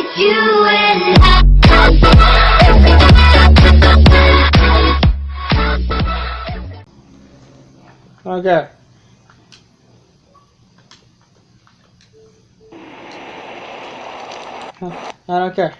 It's you and Okay. I don't care.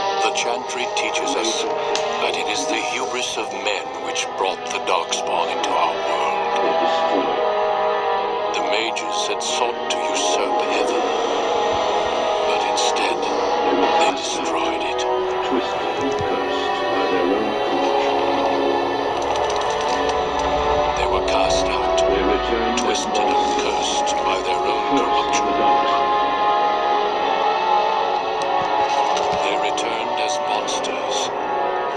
The Chantry teaches us that it is the hubris of men which brought the Darkspawn into our world. The mages had sought to usurp heaven, but instead they destroyed it. Twisted and cursed by their own corruption. They were cast out, They returned twisted and cursed by their own corruption. They returned as monsters,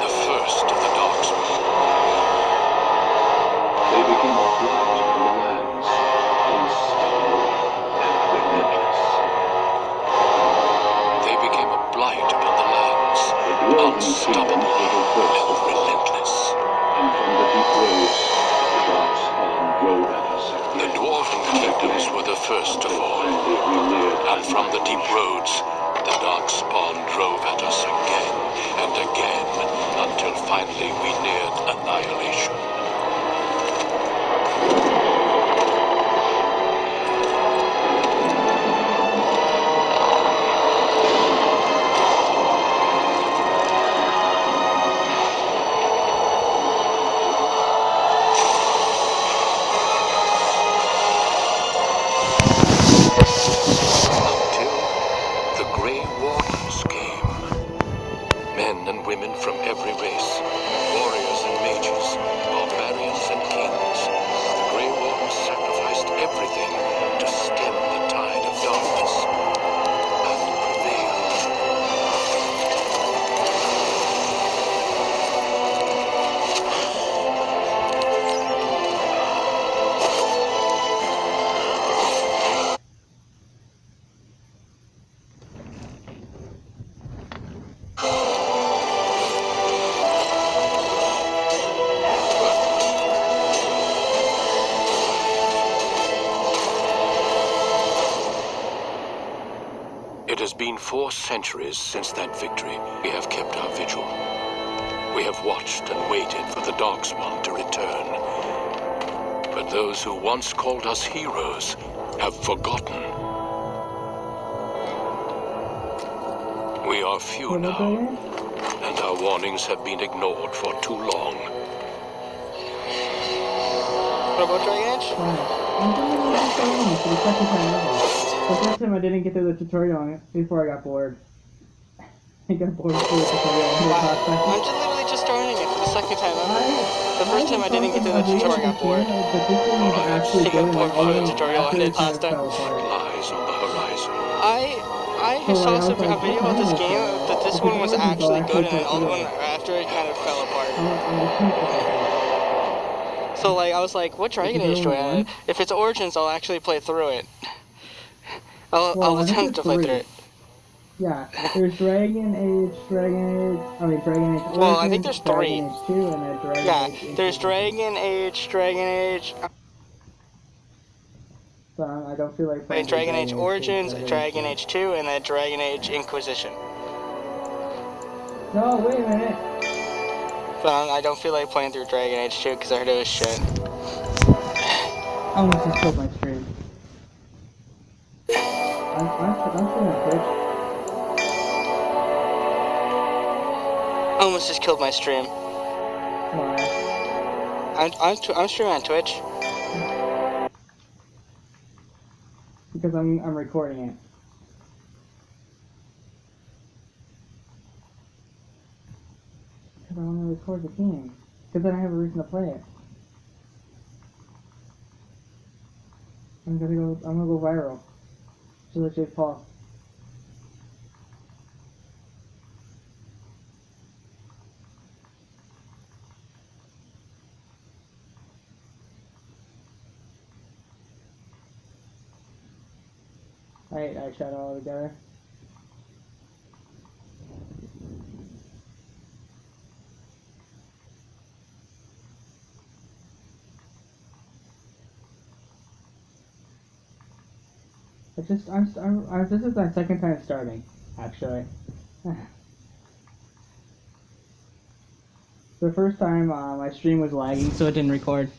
the first of the Darkspawn. They became a blight on the lands, unstoppable and relentless. They became a blight upon the lands, The dwarven unstoppable kingdoms were the first and of us, relentless. and from the deep roads, the Darkspawn drove at us again. The dwarven kingdoms were the first to fall, and from the deep roads, the Darkspawn drove at us again and again, until finally we neared annihilation. Until the Grey Wardens came. Men and women from every race, warriors and mages, barbarians and kings. The Grey Wardens sacrificed everything to stem the tide of darkness and prevail. It has been 4 centuries since that victory. We have kept our vigil. We have watched and waited for the Darkspawn to return. But those who once called us heroes have forgotten. We are few now, and our warnings have been ignored for too long. What about Dragon Age? The first time I didn't get through the tutorial on it before I got bored. I got bored through the tutorial. I'm just literally just starting it for the second time ever. The first time I didn't get through the tutorial, I got bored. But this one was actually I got good. bored Like, through the tutorial after and it it kind of passed out. fell apart. Lies on the horizon. I So, saw like, I was a like, video what about this the hell game is that this Because one was Origins I'll actually good actually and the play other through one it. after it kind of fell apart. I'm So like I was like, what Dragon Is it Age do I only have? If it's Origins, I'll actually play through it. I'll Well, I think attempt it's to play 3. through it. Yeah, there's Dragon Age, Dragon Age Origins, Well, I think there's 3. Dragon Age 2, and then Dragon Yeah, Age there's Inquisition. Dragon Age. So I don't feel like playing Dragon Age 2, Origins, Dragon Age 2, and then Dragon Age Inquisition. No, wait a minute. But I don't feel like playing through Dragon Age 2 because I heard it was shit. I almost just killed my stream. I'm streaming on Twitch. I almost just killed my stream. Why? I'm streaming on Twitch. Because I'm recording it. Because I want to record the game. Because then I have a reason to play it. I'm gonna go viral. Just like Jake Paul. I hate eyeshadow altogether. This is my second time starting, actually. The first time, my stream was lagging, so it didn't record.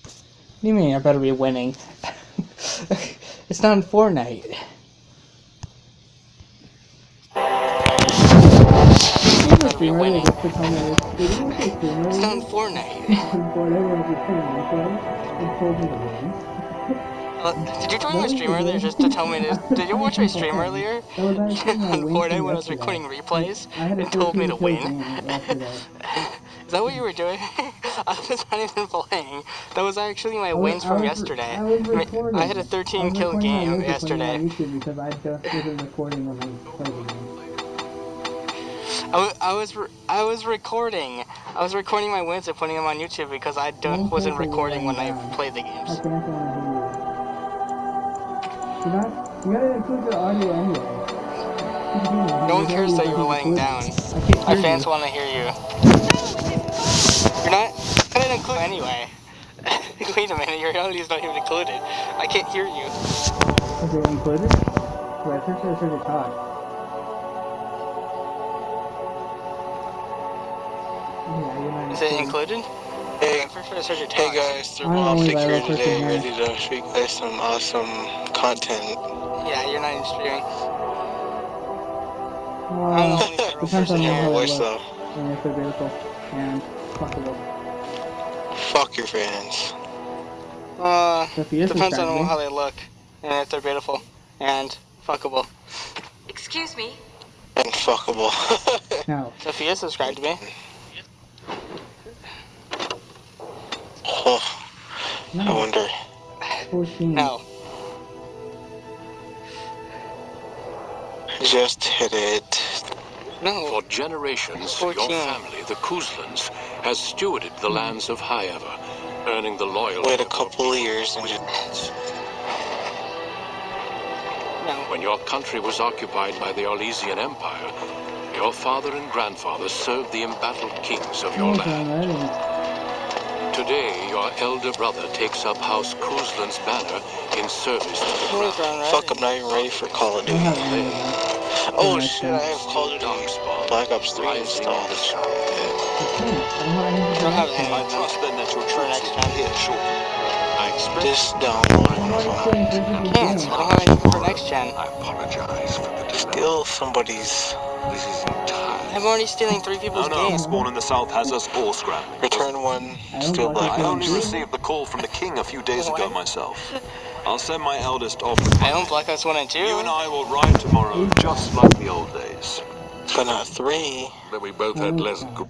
What do you mean I better be winning? It's not in Fortnite. Winning. It's It's not in Fortnite. Did you join my stream earlier just to tell me to... Did you watch my stream earlier? On Fortnite when I was recording replays and told me to win? Is that what you were doing? I was not even playing. That was actually my wins from yesterday. I had a 13 kill game yesterday. Because I just wasn't recording when I played the game. I was recording. I was recording my wins and putting them on YouTube because I wasn't recording when I played the games. You gotta include your audio anyway. No one cares that you were laying down. My fans want to hear you. You're not gonna include anyway. Wait a minute, your audio's not even included. I can't hear you. Is it included? Wait, I think I heard it talk. Is it included? Hey guys, Thermophic here today, ready to show you guys some awesome content. Yeah, you're not even streaming. Depends on Hear how my it voice looks. though. And if they're beautiful and fuckable. Fuck your fans. Depends on how they look and if they're beautiful and fuckable. Excuse me? And fuckable. No. Sophia subscribed to me. Oh, I wonder. 14. No. Just hit it. No. For generations, 14. your family, the Kuzlans, has stewarded the lands of Highever, earning the loyalty Wait a of couple of years and just... No. When your country was occupied by the Orlesian Empire, your father and grandfather served the embattled kings of your land. Today, your elder brother takes up House Kuzlan's banner in service to the crown. Fuck, I'm not even ready for Call of Duty. Oh shit, I have Call of Duty Black Ops 3 installed. I don't have any I trust then that your troops will be here shortly. I expect Just download one of them. can't. I don't have anything for next gen. I apologize for the delay. Steal somebody's... This is entirely... I'm already stealing 3 people's games. Spawn in the south has us all scrambling. Return one, steal Black I only Ops. received the call from the king a few days ago myself. I'll send my eldest off with I own Black Ops 1 and 2. You and I will ride tomorrow just like the old days. But not 3. that we both had pleasant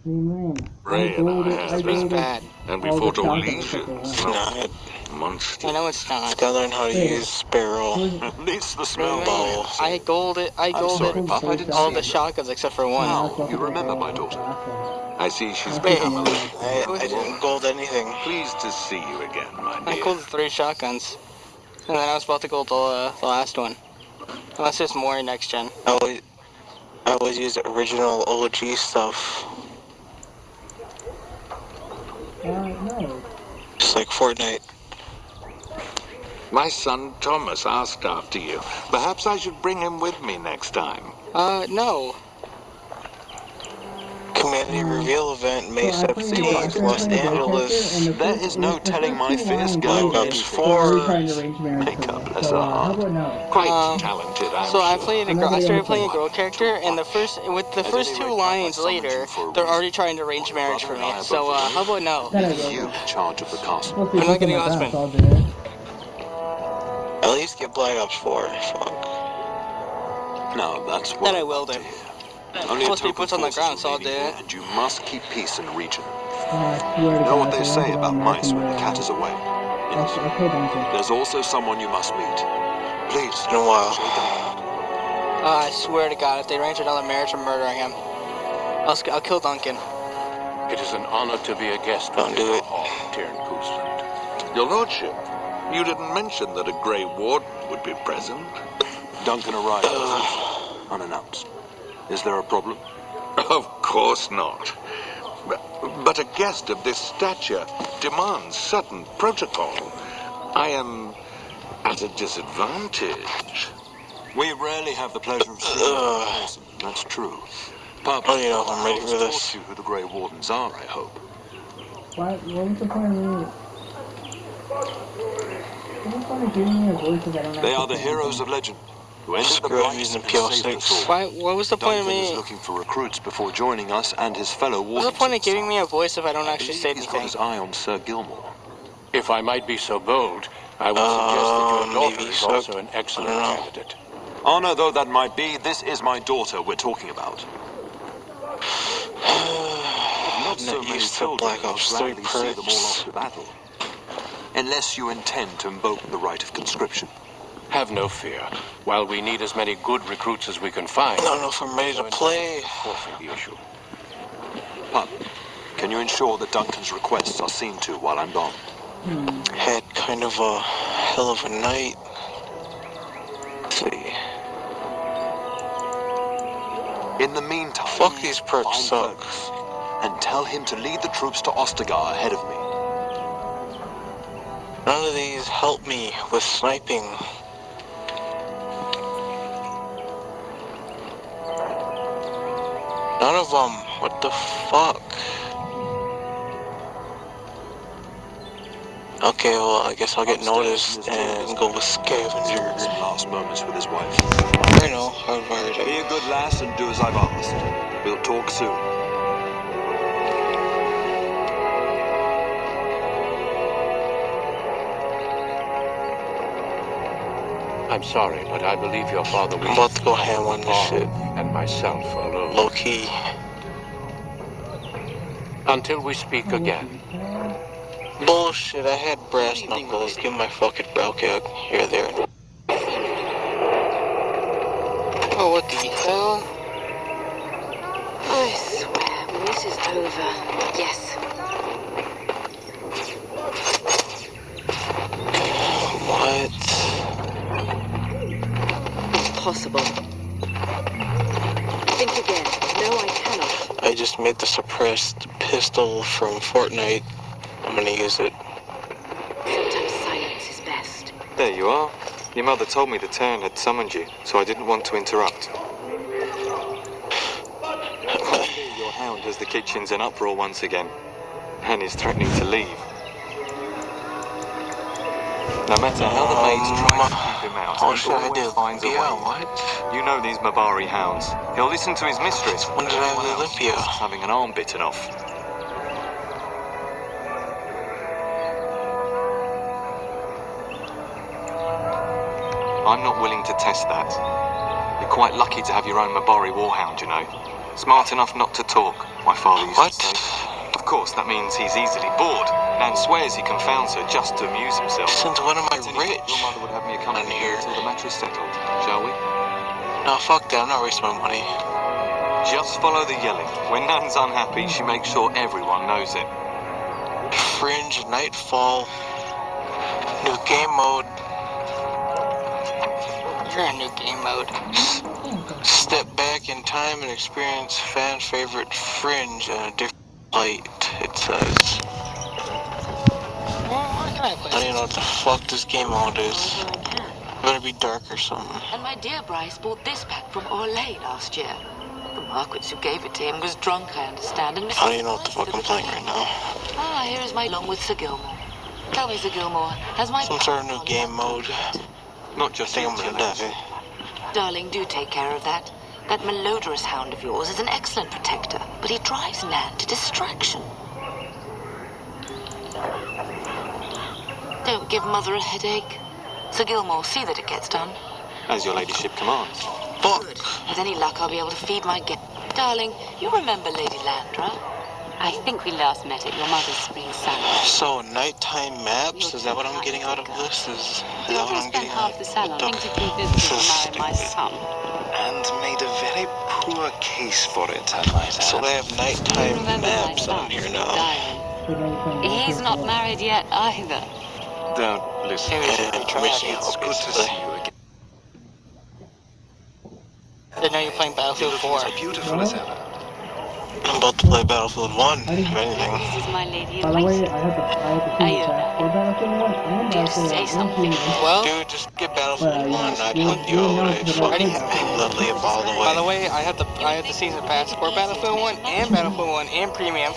Ray and I had, It's bad. and we fought all legions. It's not. Monster. I know it's not. Gotta learn how to use Sparrow. At least the smell Bow. I golded sorry, Pop, I didn't all see the it. shotguns except for one. Now, you remember my daughter. I see she's Wait. become a little I didn't gold anything. pleased to see you again, my I dear. golded 3 shotguns. And then I was about to gold the last one. Unless there's more in next gen. I always use the original OG stuff. No. Just like Fortnite. My son Thomas asked after you. Perhaps I should bring him with me next time. No. Community reveal event May 17th, Los Angeles. There is no telling my fierce Black girl Ops 4. Makeup, bless her heart. Quite talented, I'm So I sure. started playing a girl character, and the first 2 lines later, they're already trying to arrange marriage for me. So how about no? You in charge of the castle. I'm not getting a husband. At least get Black Ops 4. Fuck. No, that's what Then I will do. Only Supposed to be token put on the forces ground, so I'll remaining do here, it. and you must keep peace in the region. You know what they say about mice when the cat is away. Yes. There's also someone you must meet. Please, In a while. I swear to God, if they arrange another marriage, I'm murdering him. I'll kill Duncan. It is an honor to be a guest Don't within do your it. hall, Tyrion Cousland. Your lordship, you didn't mention that a Grey Warden would be present. Duncan arrived unannounced. Is there a problem? Of course not. But a guest of this stature demands certain protocol. I am at a disadvantage. We rarely have the pleasure of seeing you in person. That's true. Pup, I don't even know if I'm ready for this. taught you who the Grey Wardens are, I hope. What was the point of me? What was the point of giving me a voice if I don't They are the actually heroes of legend who entered the Screw blight using and saved PL6. us all. What was the point of Duncan is me? looking for recruits before joining us and his fellow What's wardens. the point of giving me a voice if I don't actually say He's got anything? his eye on Sir Gilmore. If I might be so bold, I would suggest that your daughter maybe is so. also an excellent I don't know. candidate. Honor though that might be, this is my daughter we're talking about. I'm so not many used to children Black Ops 3 gladly see them all off perks. to battle. Unless you intend to invoke the right of conscription. Have no fear. While we need as many good recruits as we can find, I don't know if I'm ready to play. forcing the issue. Pup, can you ensure that Duncan's requests are seen to while I'm gone? Had kind of a hell of a night. Let's see. In the meantime, Fuck, these perks find suck. Fergus and tell him to lead the troops to Ostagar ahead of me. None of these help me with sniping. None of them. What the fuck? Okay, well, I guess I'll get noticed and go with Scavenger. Some last moments with his wife. I know, I admired Be it. a good lass and do as I've asked. We'll talk soon. I'm sorry, but I believe your father I'm about to go ham on this Paul shit. and myself alone. Low key. Until we speak again. Bullshit, I had brass knuckles. Give my fucking okay, here, there. Oh, what the hell? I swear, when this is over. Yes. What? Impossible. Think again. No, I cannot. I just made the suppressed pistol from Fortnite. I'm gonna use it. Sometimes silence is best. There you are. Your mother told me the Turn had summoned you, so I didn't want to interrupt. Your hound has the kitchens in uproar once again, and is threatening to leave. No matter how the maids try to keep him out, What he should I always do? finds a way. Yeah, what? You know these Mabari hounds. He'll listen to his mistress. When did I have the Olympia? Having an arm bitten off. I'm not willing to test that. You're quite lucky to have your own Mabari warhound, you know. Smart enough not to talk, my father used What? to say. Of course, that means he's easily bored, and swears he confounds her just to amuse himself. Since when am I Anyway, rich? Your mother would have me accompany here. you until the match is settled, shall we? No, fuck that. I'm not wasting my money. Just follow the yelling. When Nan's unhappy, she makes sure everyone knows it. Fringe, Nightfall, new game mode. You're in new game mode. Step back in time and experience fan favorite Fringe in a different light. It says. Why can I play I don't even know what the fuck this game mode is. I can. Better be dark or something. And my dear Bryce bought this pack from Orlais last year. The Marquis who gave it to him was drunk, I understand, and I don't even know what the fuck I'm playing right now. Ah, here is my along with Sir Gilmore. Tell me, Sir Gilmore, has my Some sort of new game mode. Not I just think I'm gonna die. Darling, do take care of that. That malodorous hound of yours is an excellent protector, but he drives Nan to distraction. Don't give Mother a headache. Sir Gilmore, see that it gets done. As your ladyship commands. Fuck. With any luck, I'll be able to feed my guest. Darling, you remember Lady Landra? I think we last met at your mother's spring salad. So, nighttime maps? Is that what I'm getting out of this? Is You that what already I'm spent getting half out the salon of thinking to convince me to marry my son. And made a very poor case for it, I might add. So they have nighttime Remember my naps on here now. Darren. He's not married yet either. Don't listen. Richie, It's good to see you again. Didn't know you're playing Battlefield 4. As beautiful as ever. I'm about to play Battlefield 1, if anything. This is my lady in By the way, waiting. I had to see the chat for Battlefield 1 and Do Battlefield say 1 something. Well, Dude, just get Battlefield But, 1. I you put the know old it's fucking about- Ludley up all the way. by the way, I had the season pass for Battlefield 1 and Battlefield 1 and Premium.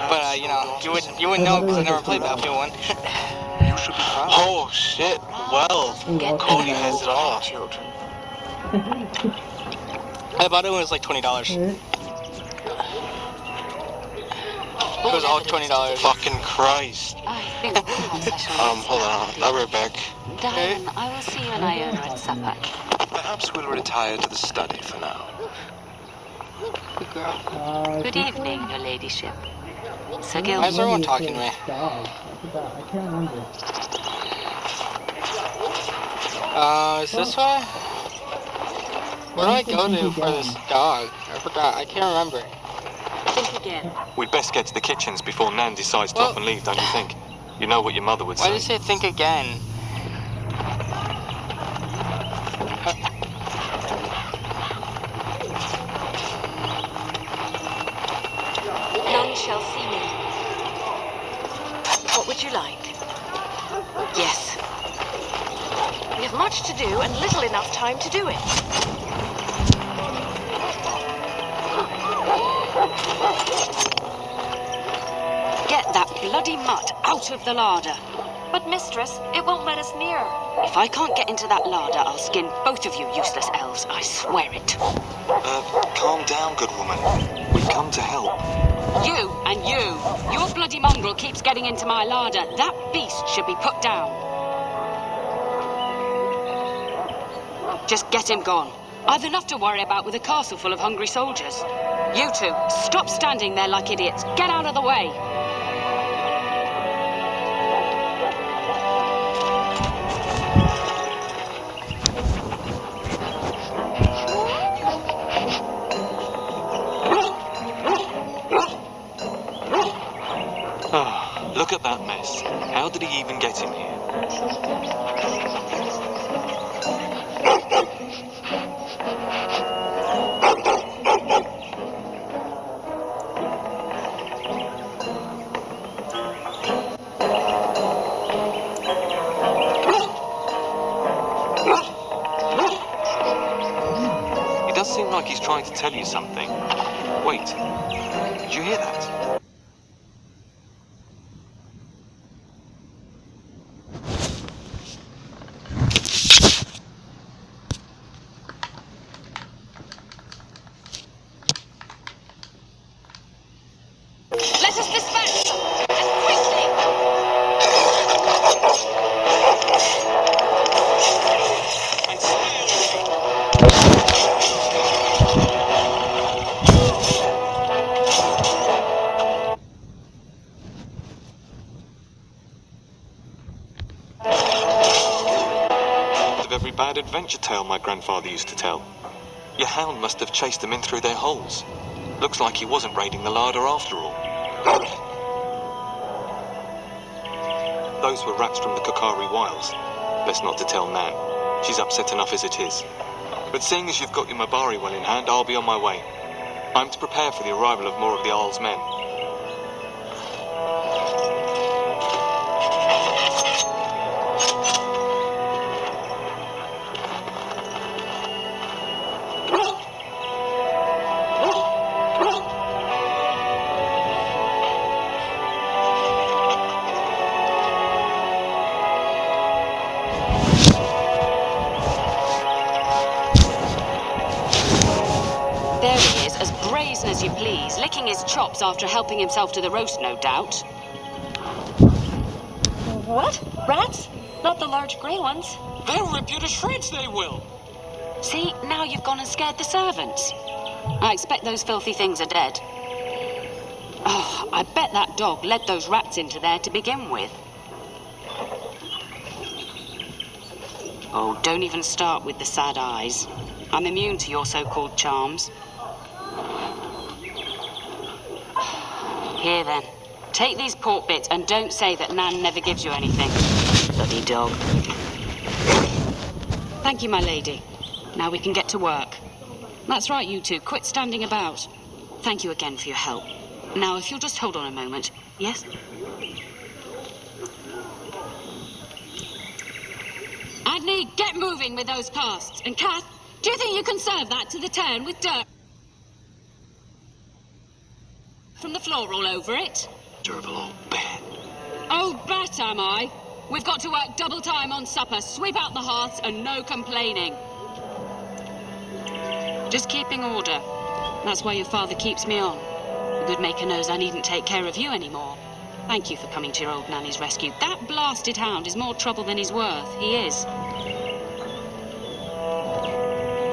But you know, you wouldn't know because I never played Battlefield 1. You should be proud. Oh shit, well, Cody has it all. Children. I bought it when it was like $20. It was all $20. Fucking Christ. I think we have special Hold on, I'll be right back. Darren, I will see you and Iona at supper. Perhaps we'll retire to the study for now. Good girl. Good evening, your ladyship. Sir How's Gilmore. everyone talking to me? Dog. I forgot. I can't remember. Is this way? Where do I go to for this dog? I forgot. I can't remember. Think again. We'd best get to the kitchens before Nan decides to Well- up and leave, don't you think? You know what your mother would Why say. did you say think again? None shall see me. What would you like? Yes. We have much to do and little enough time to do it. Get that bloody mutt out of the larder. But mistress, it won't let us near. If I can't get into that larder, I'll skin both of you useless elves. I swear it. Calm down, good woman. We've come to help. You and you. Your bloody mongrel keeps getting into my larder. That beast should be put down. Just get him gone. I've enough to worry about with a castle full of hungry soldiers. You two, stop standing there like idiots. Get out of the way. Look at that mess. How did he even get in here? It does seem like he's trying to tell you something. Wait, did you hear that? Let us dispatch them. And quickly. Of every bad adventure tale my grandfather used to tell. Your hound must have chased them in through their holes. Looks like he wasn't raiding the larder after all. Those were rats from the Kokari Wilds. Best not to tell Nan. She's upset enough as it is. But seeing as you've got your Mabari well in hand, I'll be on my way. I'm to prepare for the arrival of more of the Isle's men. There he is, as brazen as you please, licking his chops after helping himself to the roast, no doubt. What? Rats? Not the large grey ones. They'll rip you to shreds, they will. See, now you've gone and scared the servants. I expect those filthy things are dead. Oh, I bet that dog led those rats into there to begin with. Oh, don't even start with the sad eyes. I'm immune to your so-called charms. Here then, take these pork bits and don't say that Nan never gives you anything. Bloody dog. Thank you, my lady. Now we can get to work. That's right, you two. Quit standing about. Thank you again for your help. Now, if you'll just hold on a moment. Yes? Adney, get moving with those casts. And Kath, do you think you can serve that to the turn with dirt from the floor all over it? Durable old bear. Oh, bat am I? We've got to work double time on supper, sweep out the hearths, and no complaining. Just keeping order. That's why your father keeps me on. The good maker knows I needn't take care of you anymore. Thank you for coming to your old nanny's rescue. That blasted hound is more trouble than he's worth. He is.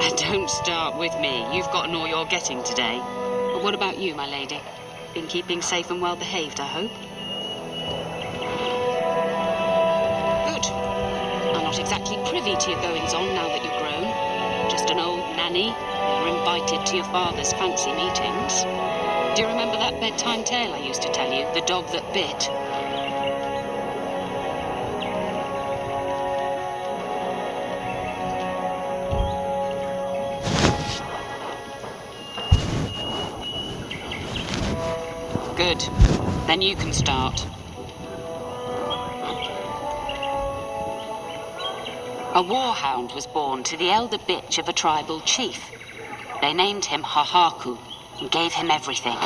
And don't start with me. You've gotten all you're getting today. But what about you, my lady? Been keeping safe and well behaved, I hope? Good. I'm not exactly privy to your goings-on now that you're grown. Just an old nanny, never invited to your father's fancy meetings. Do you remember that bedtime tale I used to tell you? The dog that bit? Good. Then you can start. A warhound was born to the elder bitch of a tribal chief. They named him Hahaku and gave him everything.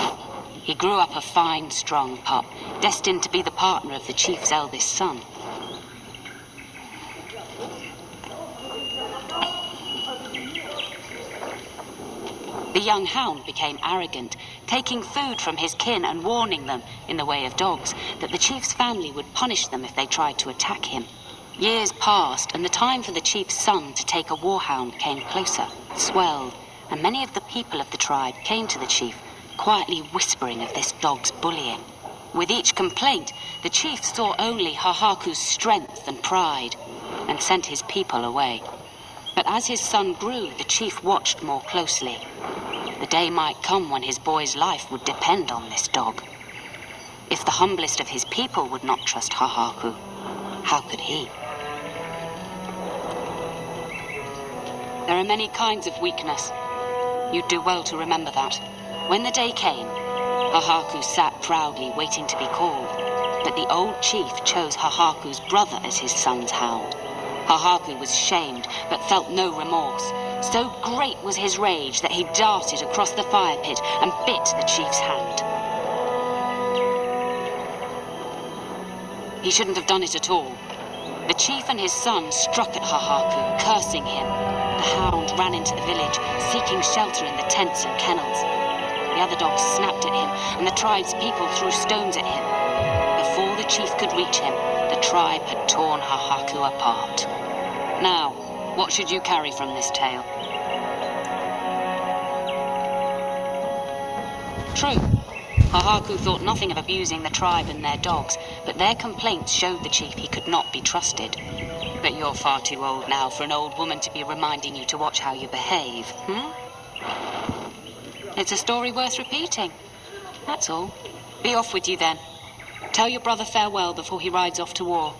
He grew up a fine, strong pup, destined to be the partner of the chief's eldest son. The young hound became arrogant, taking food from his kin and warning them, in the way of dogs, that the chief's family would punish them if they tried to attack him. Years passed, and the time for the chief's son to take a warhound came closer, swelled, and many of the people of the tribe came to the chief, quietly whispering of this dog's bullying. With each complaint, the chief saw only Hahaku's strength and pride, and sent his people away. But as his son grew, the chief watched more closely. The day might come when his boy's life would depend on this dog. If the humblest of his people would not trust Hahaku, how could he? There are many kinds of weakness. You'd do well to remember that. When the day came, Hahaku sat proudly waiting to be called. But the old chief chose Hahaku's brother as his son's hound. Hahaku was shamed, but felt no remorse. So great was his rage that he darted across the fire pit and bit the chief's hand. He shouldn't have done it at all. The chief and his son struck at Hahaku, cursing him. The hound ran into the village, seeking shelter in the tents and kennels. The other dogs snapped at him, and the tribe's people threw stones at him. Before the chief could reach him, the tribe had torn Hahaku apart. Now, what should you carry from this tale? True. Hahaku thought nothing of abusing the tribe and their dogs, but their complaints showed the chief he could not be trusted. But you're far too old now for an old woman to be reminding you to watch how you behave, It's a story worth repeating. That's all. Be off with you then. Tell your brother farewell before he rides off to war.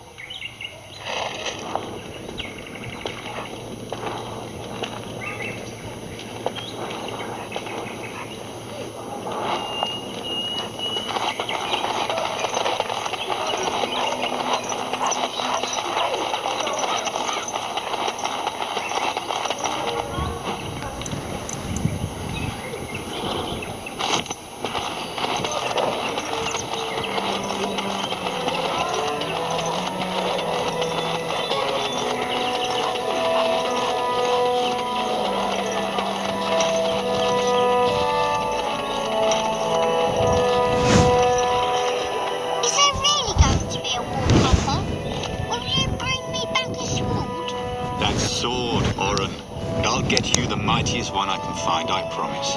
Mightiest one I can find, I promise.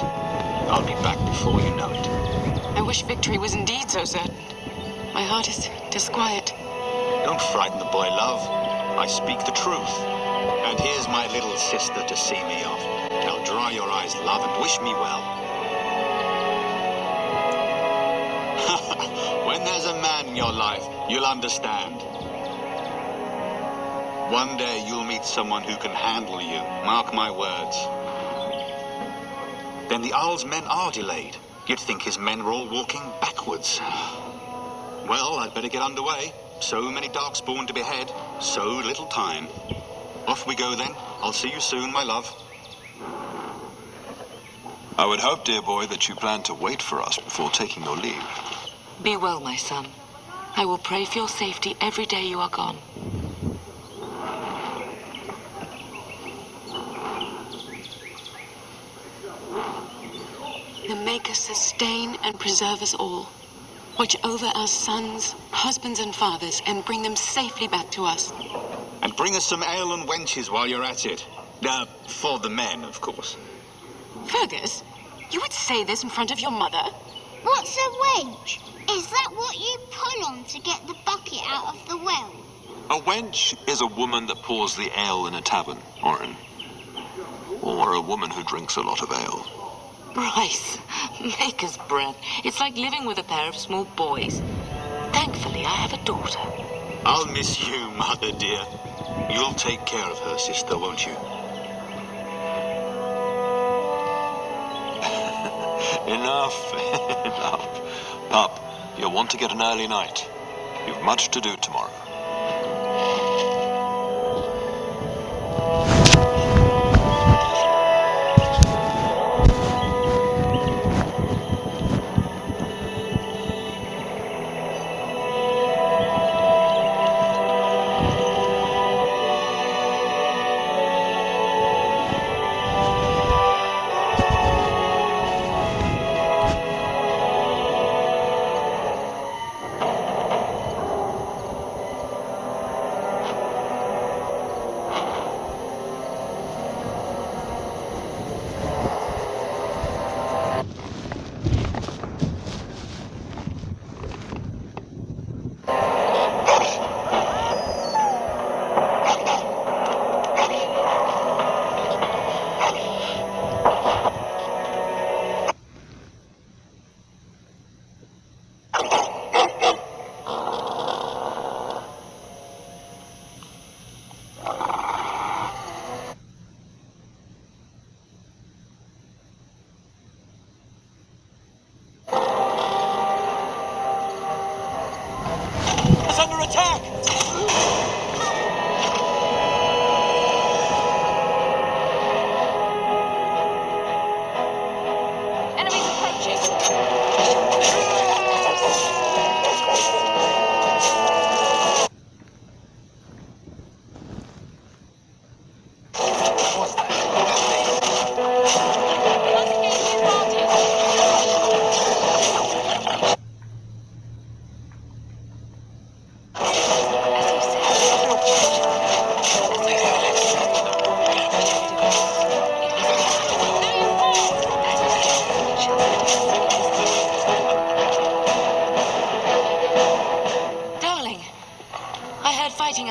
I'll be back before you know it. I wish victory was indeed so certain. My heart is disquiet. Don't frighten the boy, love. I speak the truth. And here's my little sister to see me off. dry your eyes, love, and wish me well. When there's a man in your life, you'll understand. One day you'll meet someone who can handle you, mark my words. Then the Jarl's men are delayed. You'd think his men were all walking backwards. Well, I'd better get underway. So many darkspawn to behead, so little time. Off we go then. I'll see you soon, my love. I would hope, dear boy, that you plan to wait for us before taking your leave. Be well, my son. I will pray for your safety every day you are gone. The Maker sustain and preserve us all. Watch over our sons, husbands, and fathers, and bring them safely back to us. And bring us some ale and wenches while you're at it. For the men, of course. Fergus, you would say this in front of your mother? What's a wench? Is that what you pull on to get the bucket out of the well? A wench is a woman that pours the ale in a tavern, Orin. Or a woman who drinks a lot of ale. Bryce, maker's breath. It's like living with a pair of small boys. Thankfully, I have a daughter. I'll miss you, mother dear. You'll take care of her, sister, won't you? Enough, enough. Pup, you'll want to get an early night. You've much to do tomorrow.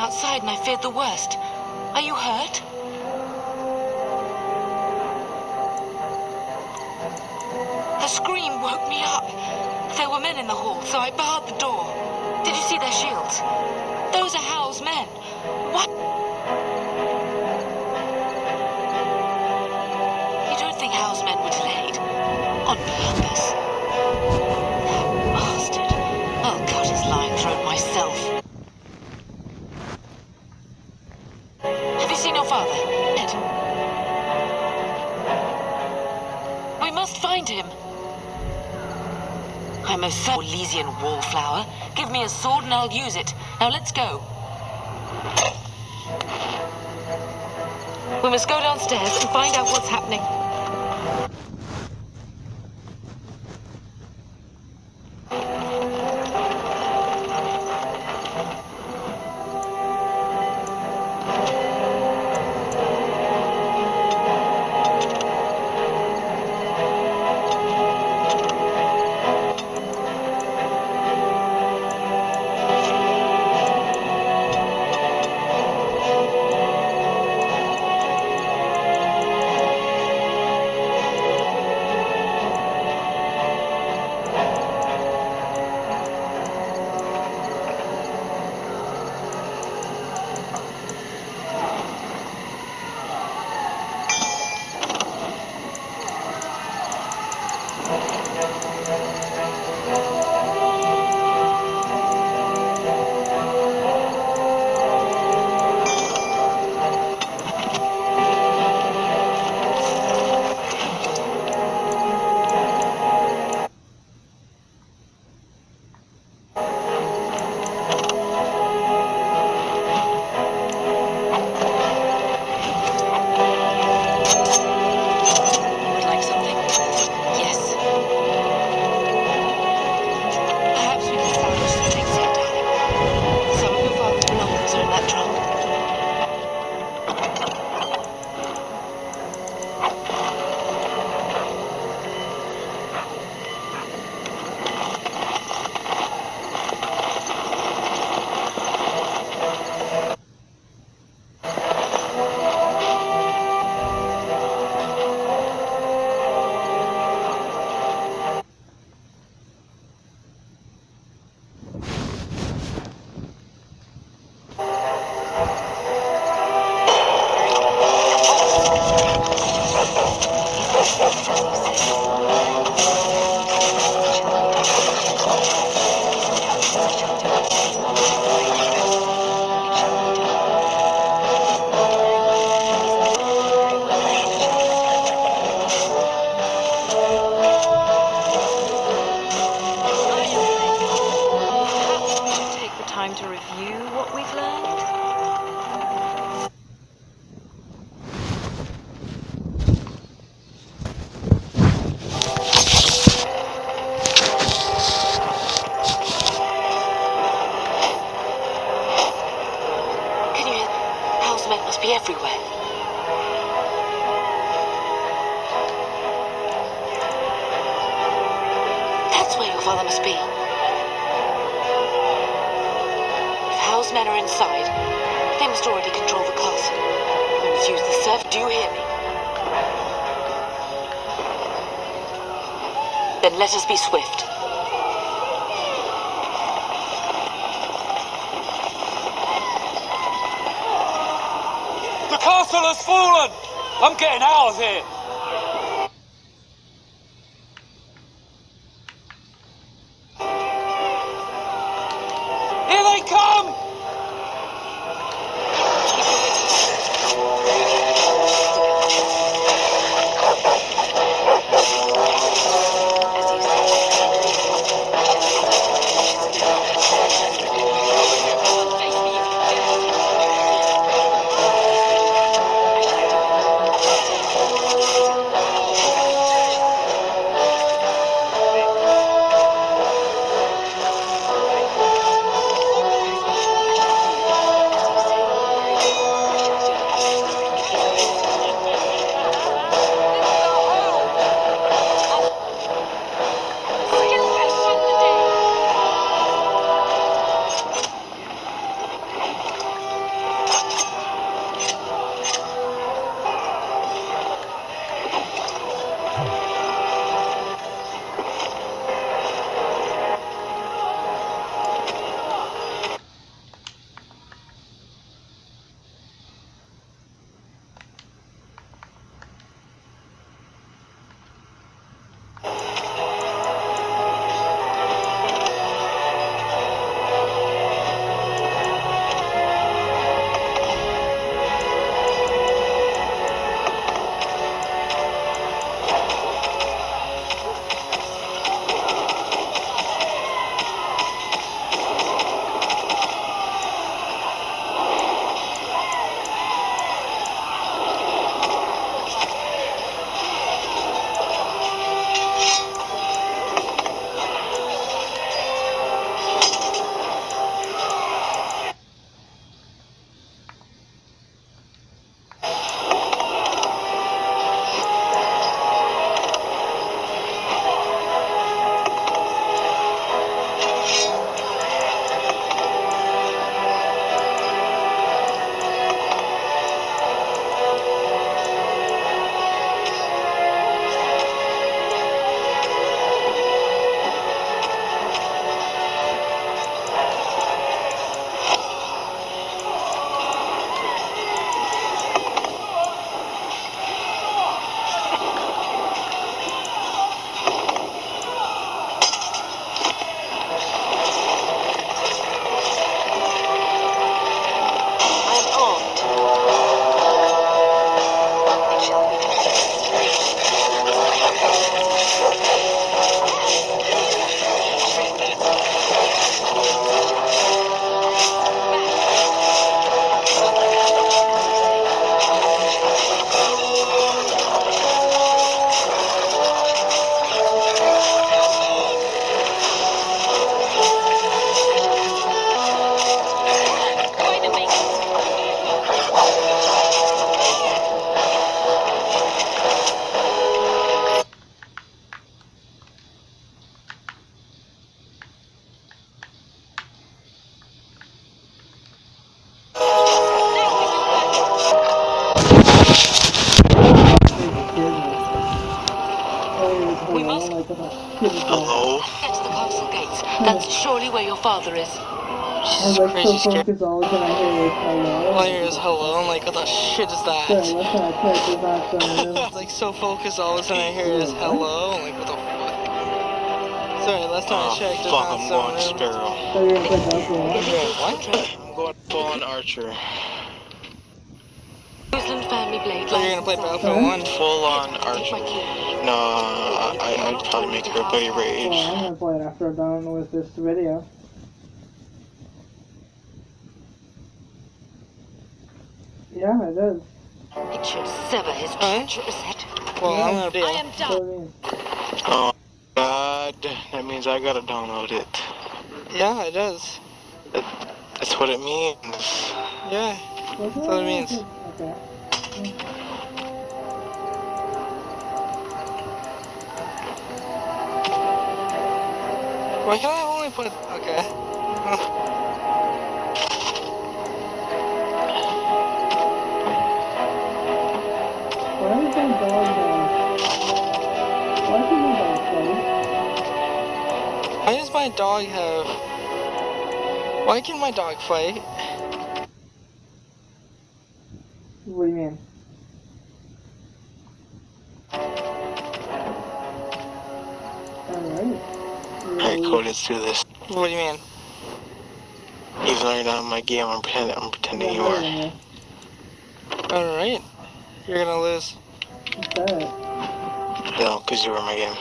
outside and I feared the worst. Are you hurt? A scream woke me up. There were men in the hall, so I barred the door. Did you see their shields? Those are Hal's men. What? You don't think Hal's men were delayed? On purpose? That bastard. I'll cut his lying throat myself. Have you seen your father? Ed? We must find him. I'm a Elysian wallflower. Give me a sword and I'll use it. Now let's go. We must go downstairs and find out what's happening. Time to review what we've learned? Can you hear? Hal's men must be everywhere. That's where your father must be. Hal's men are inside. They must already control the castle. We must use the surf. Do you hear me? Then let us be swift. The castle has fallen! I'm getting out of here! Here they come! Hello? Get to the castle gates. That's surely where your father is. I'm like crazy so scared. focused, all I can hear is hello. All I hear is hello. I'm like, what the shit is that? Sorry, last time I checked, it's not some It's like so focused, all of a sudden I hear is hello. I'm like, what the fuck? Sorry, last time I checked, it's Fuck, not I'm some going room. Sparrow. So you're gonna play Dog's What? I'm going full on Archer. Roseland family blade. So you're gonna play Battlefield 1? Full on Archer. No, I'd probably make everybody rage. Well, I'm gonna play it after I'm done with this video. Yeah, it does. It should sever his treacherous head. Well, I'm gonna do I am done. Oh, God. That means I gotta download it. Yeah, it does. That's what it means. Yeah, that's what it means. Okay. Why can I only put... Okay. Why is my dog Why can my dog fight? Why does my dog have... Why can my dog fight? What do you mean? Alright, cool, let's do this. What do you mean? Even though you're not in my game, I'm pretending you are. Alright. You're gonna lose. No, because you were in my game.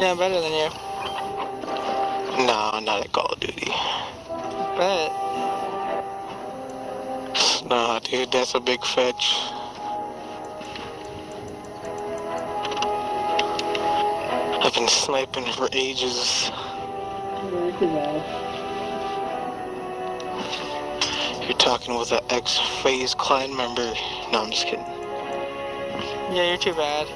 Yeah, I'm better than you. No, not at Call of Duty. Bet. Nah, dude, that's a big fetch. I've been sniping for ages. You're talking with an ex-FaZe clan member. No, I'm just kidding. Yeah, you're too bad.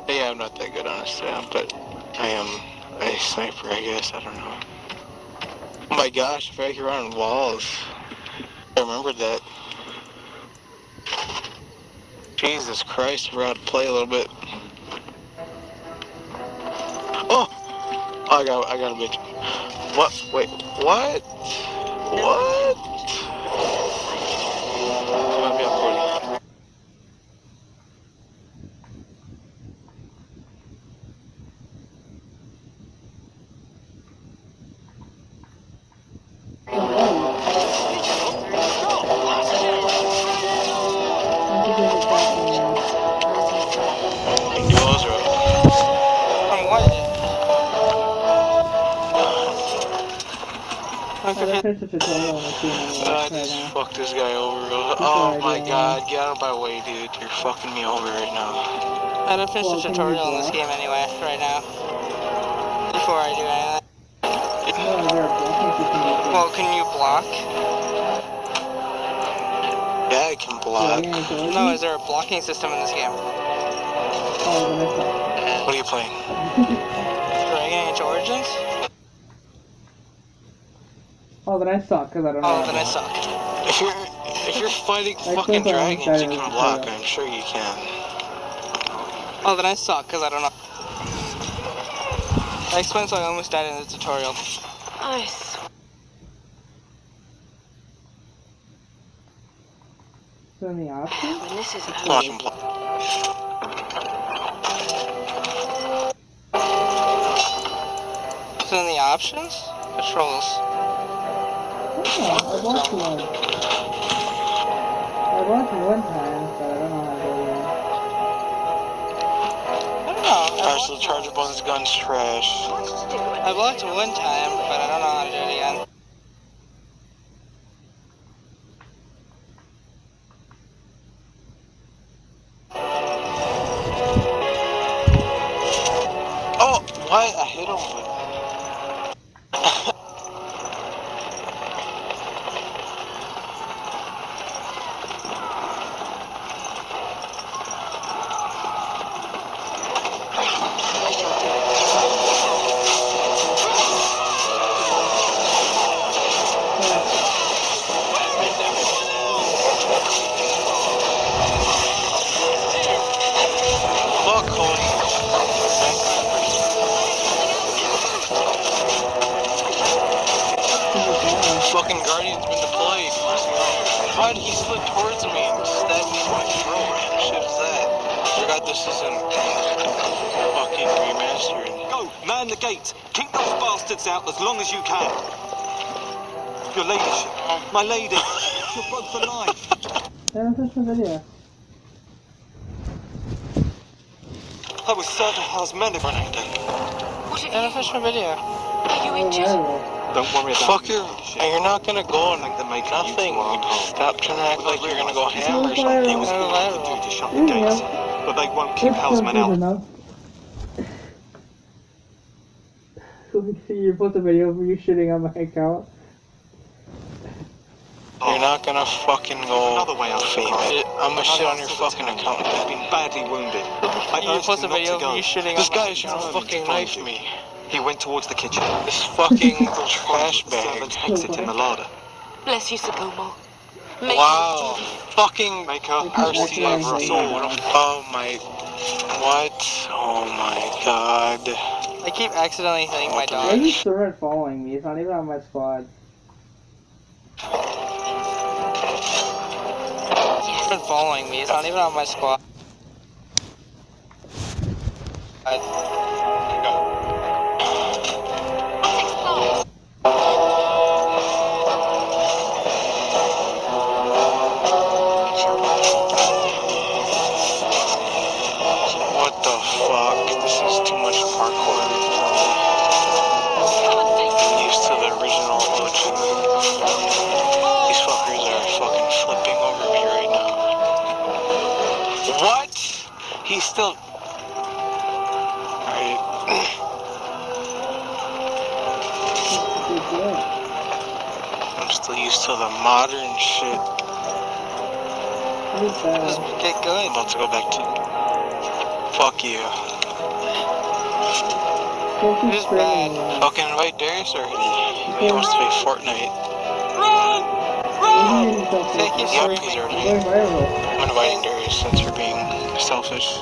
Yeah, I'm not that good, honestly, but I am a sniper, I guess. I don't know. Oh my gosh, I feel like you're on walls. I remembered that. Jesus Christ, I forgot to play a little bit. Oh! I got a bitch. What? Wait, what? What? Let me upload it. I just fucked this guy over. Oh my god, get out of my way, dude. You're fucking me over right now. I don't finish the tutorial in this game anyway, right now. Before I do anything. Well, can you block? Yeah, I can block. No, is there a blocking system in this game? What are you playing? Dragon Age Origins? Oh, then I suck, because I don't know. Oh, then I suck. If you're fighting fucking dragons, you can block. I'm sure you can. Oh, then I suck, because I don't know. That explains why I almost died in the tutorial. Nice. So in the options? When this is Oh, I can block. So in the options? Controls. Oh, I blocked one. I blocked one time, but I don't know how to do it. I don't know. Alright, so the charger buttons gun's trash. I blocked it one time, but I don't know how to do it again. Oh, why? I hit him, but... Fuck God, he slid towards me and stabbed me in my throat. What the shit is that? I forgot this isn't fucking remastered. Go, man the gates. Keep those bastards out as long as you can. Your ladyship, my lady, you're both alive. Yeah, that's the video. I was certain house men if running down. What have Yeah, that's my video. Are you injured? Don't worry about Fuck you. And you're not gonna go and nothing. Stop trying to act like you're gonna go ham or something. It was all I could do to shut the gates, but they won't keep housemen out. You put the video of you shitting on my account. You're not gonna fucking go Another way out. I'm gonna shit on your fucking account. He's been badly wounded. You post a video of you shitting This on guy's trying to fucking knife me. He went towards the kitchen. This fucking trash bag. Servants exit in the larder. Bless you, Sir Gilmore. Wow. Fucking Maker, RCA for us all. Oh my. What? Oh my god. I keep accidentally hitting my dog. Maybe Stuart following me. He's not even on my squad. He's been following me. He's not even on my squad. What the fuck? This is too much parkour. I'm used to the original motion. These fuckers are fucking flipping over me right now. What? He's still... Alright. I'm still used to the modern shit. Just get good. I'm about to go back to... Fuck you. You're just bad. Fucking invite Darius already. He wants to play Fortnite. Thank you, Yep, sorry. he's already... I'm inviting Darius since you're being selfish.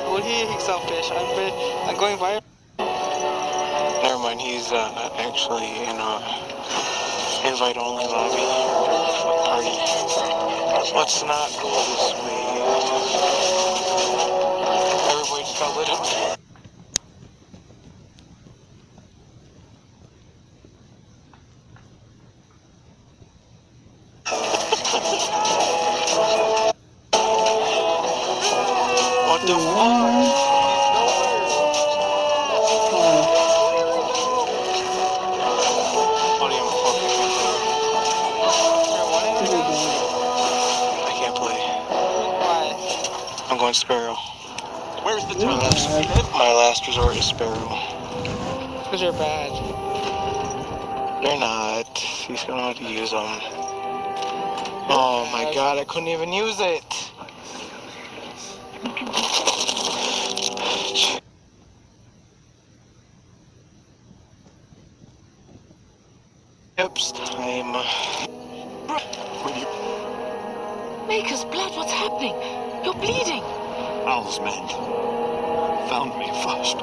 What do you think, selfish? I'm going viral. Never mind, he's actually in a invite-only lobby. Fuck party. Let's not go this way. Everybody just got lit up. What the fuck? Buddy, I'm fucking I can't play. Why? I'm going Sparrow. Where's the My last resort is Sparrow. Because you're bad. They're not. He's gonna have to use them. Oh my god, I couldn't even use it. Oops, time. Maker's blood, what's happening? You're bleeding. Al's men found me first.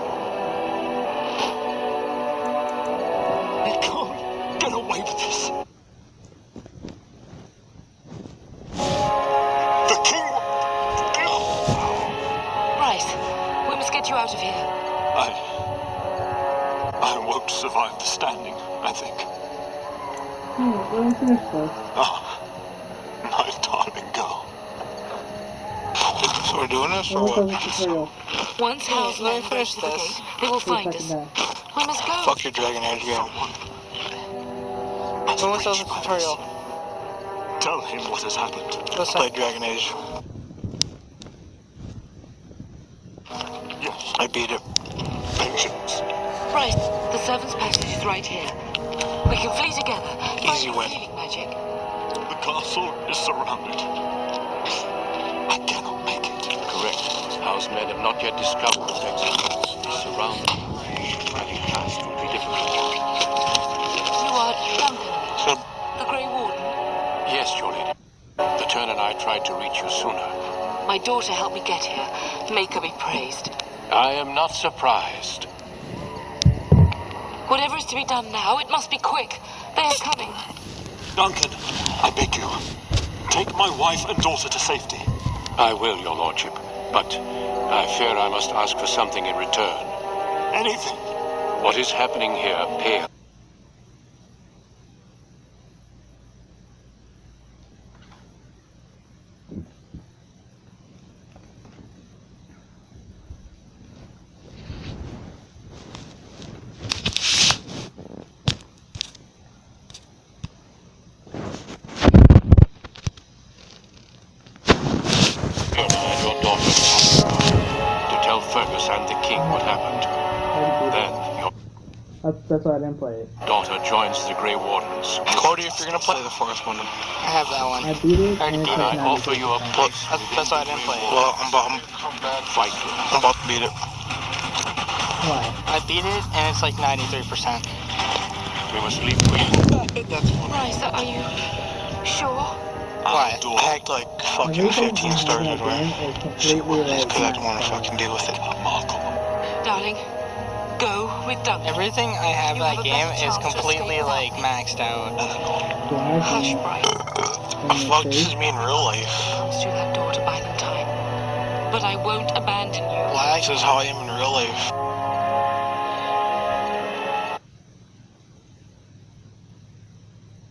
You can't get away with this. The king... Bryce, we must get you out of here. I won't survive the standing, I think. Oh, my darling girl. So we're doing this or what? Once Hal's men finish this, they will find us. We must go. Fuck your Dragon Age game. When was the tutorial? Tell him what has happened. Let's Play Dragon Age. Yes. I beat it. Patience. Bryce, the servant's passage is right here. We can flee together. Easy win. Healing magic. The castle is surrounded. I cannot make it. Correct. House men have not yet discovered the exit. Surrounded. Any task will be difficult. You are Duncan, the Grey Warden. Yes, your lady. The Turn and I tried to reach you sooner. My daughter helped me get here. Make her be praised. I am not surprised. Whatever is to be done now, it must be quick. They are coming. Duncan, I beg you, Take my wife and daughter to safety. I will, your lordship, but I fear I must ask for something in return. Anything. What is happening here pales. Fergus and the king what happened. Then your That's why I didn't play it. daughter joins the Grey Wardens. Cody, if you're gonna play the fourth one, I have that one. I beat it, I already and beat it's it. like I offer you a place. That's why I didn't play it. well, I'm Fight for it. about to beat it. Why? I beat it, and it's like 93%. We must leave quickly. That's one. Ryza, are you sure? Why? I hacked like fucking 15 stars everywhere. Just because I don't want to fucking deal with it. Darling, go with Duncan. Everything I have in that game is completely like maxed out. Hush, Brian. Fuck, this is me in real life. Comes through that door to buy them time. But I won't abandon you. Well, this is how I am in real life.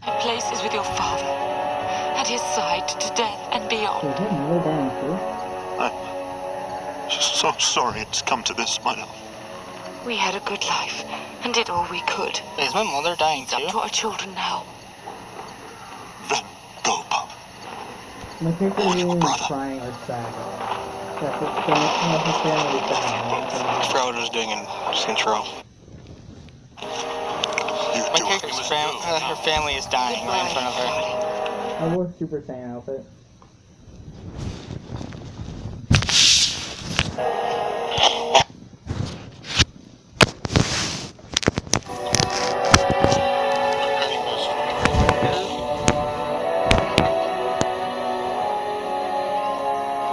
My place is with your father. At his side to death and beyond. Is it another dying too? I'm so sorry it's come to this, my love. We had a good life and did all we could. Is my mother dying It's up too? to our children now. Then go, pup. My character isn't even crying or sad. That's his family is dying. I forgot what I was doing in Central. My character's her family is dying right in front of her. I wore Super Saiyan outfit.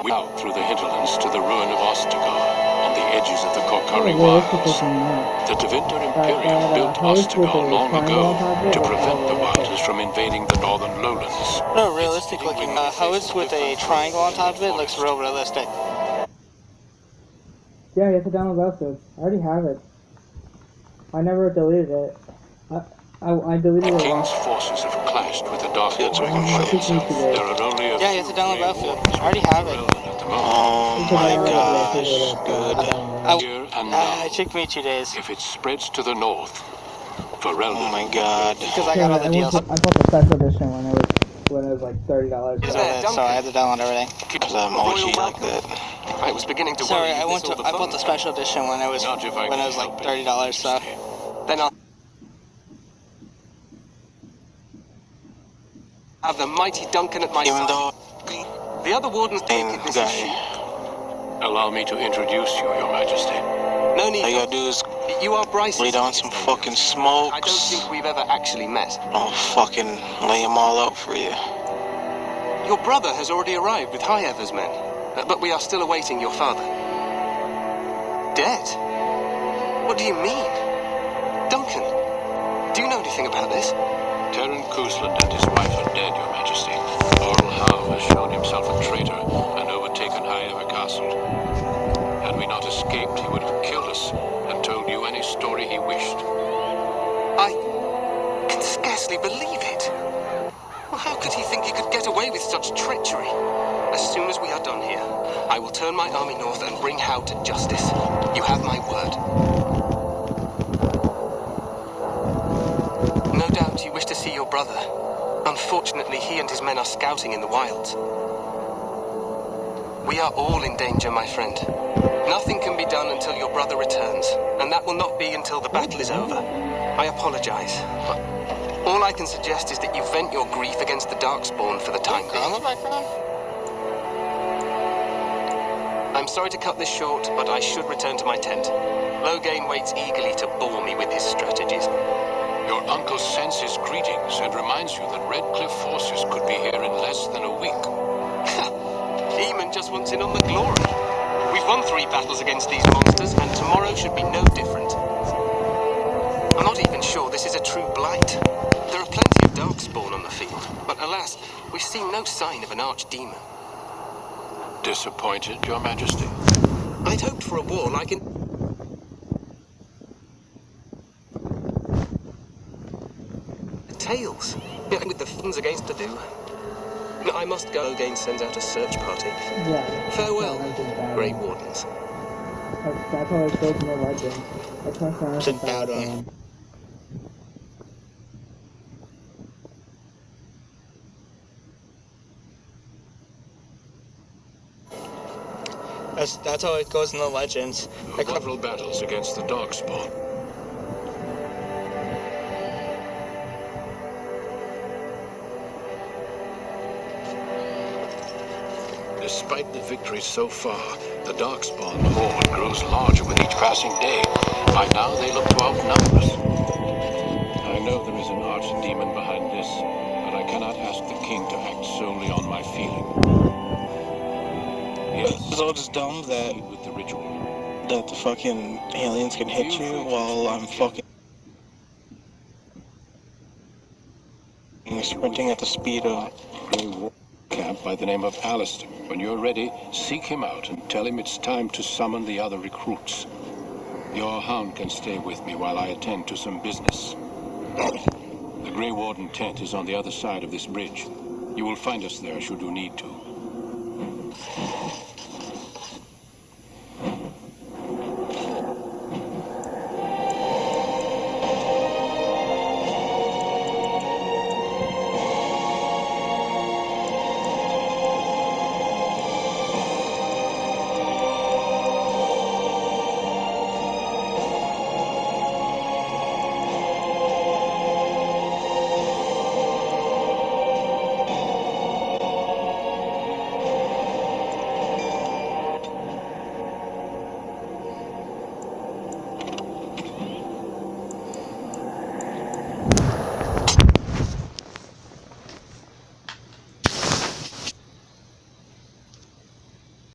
We out through the hinterlands to the ruin of Ostagar, on the edges of the Korkari Oh, Wilds. The Tevinter Imperium built Ostagar long ago to prevent the Wilders from invading the northern lowlands. No, realistic looking. How it's with a triangle on top of it looks real realistic. Yeah, you have to download Battlefield. I already have it. I never deleted it. I deleted The it King's once. forces have clashed with the Dark Lords. It took me today. There are only a Yeah, you have to download Battlefield. I already have it. Oh my gosh, good. Here and now. It took me 2 days. If it spreads to the north, Ferelden. Oh my god. Because I got all the deals. I bought the special edition when it was like $30. So I had to download everything. Because I'm OG like that. I was beginning to Sorry, worry. I bought the special edition when it was like $30. So Then I'll have the mighty Duncan at my Even side. though The other wardens take it this issue. Allow me to introduce you, Your Majesty. No all need. you gotta do is You are Bryce. lay down some fucking I don't smokes. think we've ever actually met. I'll fucking lay them all out for you. Your brother has already arrived with High Ever's men, but we are still awaiting your father. Dead? What do you mean? Duncan, do you know anything about this? Terran Cousland and his wife are dead, Your Majesty. Earl Howe has shown himself a traitor and overtaken High Ever Castle. Had we not escaped, he would have killed us and told you any story he wished. I can scarcely believe it. Well, how could he think he could get away with such treachery? As soon as we are done here, I will turn my army north and bring Howe to justice. You have my word. No doubt you wish to see your brother. Unfortunately, he and his men are scouting in the wilds. We are all in danger, my friend. Nothing can be done until your brother returns, and that will not be until the battle is over. I apologize, but all I can suggest is that you vent your grief against the Darkspawn for the time being. I'm sorry to cut this short, but I should return to my tent. Loghain waits eagerly to bore me with his strategies. Your uncle sends his greetings and reminds you that Redcliffe forces could be here in less than a week. Eamon just wants in on the glory. We've won 3 battles against these monsters, and tomorrow should be no different. I'm not even sure this is a true blight. There are plenty of darkspawn on the field, but alas, we've seen no sign of an archdemon. Disappointed, Your Majesty? I'd hoped for a war like in... Tales, with the funds against to do. I must go. Again sends out a search party. Yeah. Farewell, Grey Wardens. That's how it goes in the legend. That's my friend. It's about That's how it goes in the legends. Several battles against the Darkspawn. Despite the victories so far, the Darkspawn horde grows larger with each passing day. By now, they look to outnumber us. I know there is an archdemon behind this, but I cannot ask the king to act solely on my feeling. Yes, So it's dumb that with the ritual. that the fucking aliens can hit you while I'm fucking sprinting at the speed of... Camp by the name of Alistair. When you're ready, seek him out and tell him it's time to summon the other recruits. Your hound can stay with me while I attend to some business. The Grey Warden tent is on the other side of this bridge. You will find us there should you need to.